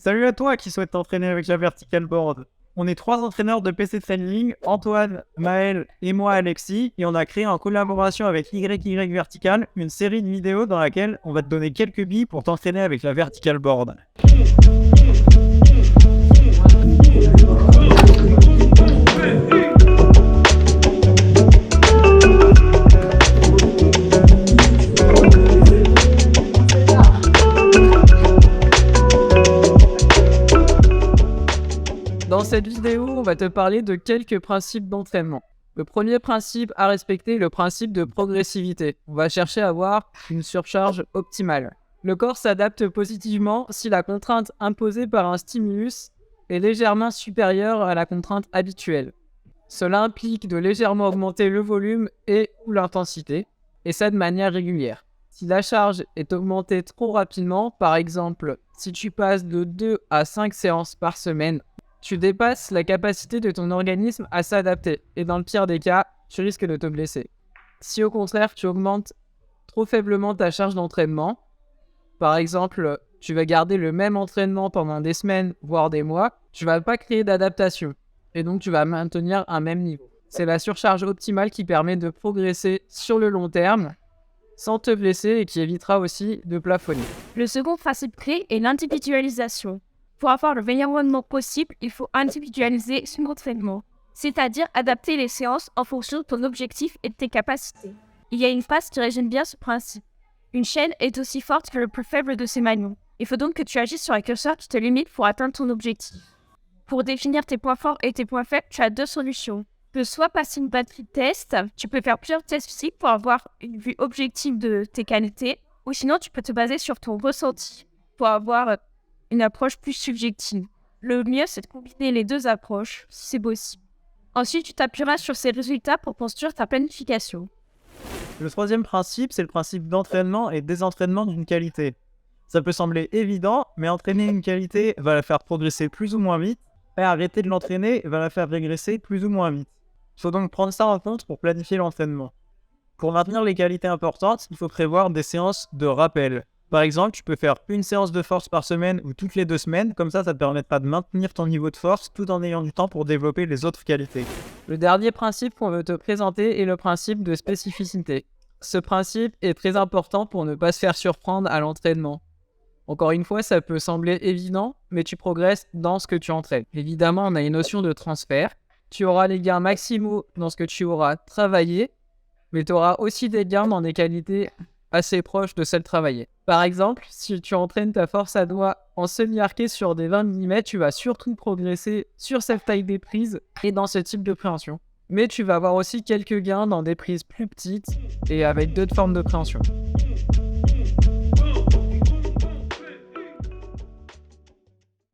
Salut à toi qui souhaite t'entraîner avec la vertical board. On est 3 entraîneurs de PC Training, Antoine, Maël et moi Alexis, et on a créé en collaboration avec YY Vertical une série de vidéos dans laquelle on va te donner quelques billes pour t'entraîner avec la vertical board. Dans cette vidéo, on va te parler de quelques principes d'entraînement. Le premier principe à respecter est le principe de progressivité. On va chercher à avoir une surcharge optimale. Le corps s'adapte positivement si la contrainte imposée par un stimulus est légèrement supérieure à la contrainte habituelle. Cela implique de légèrement augmenter le volume et ou l'intensité, et ça de manière régulière. Si la charge est augmentée trop rapidement, par exemple, si tu passes de 2 à 5 séances par semaine, tu dépasses la capacité de ton organisme à s'adapter et dans le pire des cas, tu risques de te blesser. Si au contraire, tu augmentes trop faiblement ta charge d'entraînement, par exemple, tu vas garder le même entraînement pendant des semaines, voire des mois, tu vas pas créer d'adaptation et donc tu vas maintenir un même niveau. C'est la surcharge optimale qui permet de progresser sur le long terme sans te blesser et qui évitera aussi de plafonner. Le second principe clé est l'individualisation. Pour avoir le meilleur rendement possible, il faut individualiser son entraînement, c'est-à-dire adapter les séances en fonction de ton objectif et de tes capacités. Il y a une phrase qui résume bien ce principe. Une chaîne est aussi forte que le plus faible de ses maillons. Il faut donc que tu agisses sur un curseur qui te limite pour atteindre ton objectif. Pour définir tes points forts et tes points faibles, tu as 2 solutions. Tu peux soit passer une batterie de tests, tu peux faire plusieurs tests physiques pour avoir une vue objective de tes qualités, ou sinon tu peux te baser sur ton ressenti pour avoir une approche plus subjective. Le mieux, c'est de combiner les 2 approches, si c'est possible. Ensuite, tu t'appuieras sur ces résultats pour construire ta planification. Le troisième principe, c'est le principe d'entraînement et désentraînement d'une qualité. Ça peut sembler évident, mais entraîner une qualité va la faire progresser plus ou moins vite, et arrêter de l'entraîner va la faire régresser plus ou moins vite. Il faut donc prendre ça en compte pour planifier l'entraînement. Pour maintenir les qualités importantes, il faut prévoir des séances de rappel. Par exemple, tu peux faire une séance de force par semaine ou toutes les 2 semaines, comme ça te permettra de maintenir ton niveau de force tout en ayant du temps pour développer les autres qualités. Le dernier principe qu'on veut te présenter est le principe de spécificité. Ce principe est très important pour ne pas se faire surprendre à l'entraînement. Encore une fois, ça peut sembler évident, mais tu progresses dans ce que tu entraînes. Évidemment, on a une notion de transfert. Tu auras les gains maximaux dans ce que tu auras travaillé, mais tu auras aussi des gains dans des qualités assez proches de celles travaillées. Par exemple, si tu entraînes ta force à doigt en semi-arqué sur des 20 mm, tu vas surtout progresser sur cette taille des prises et dans ce type de préhension. Mais tu vas avoir aussi quelques gains dans des prises plus petites et avec d'autres formes de préhension.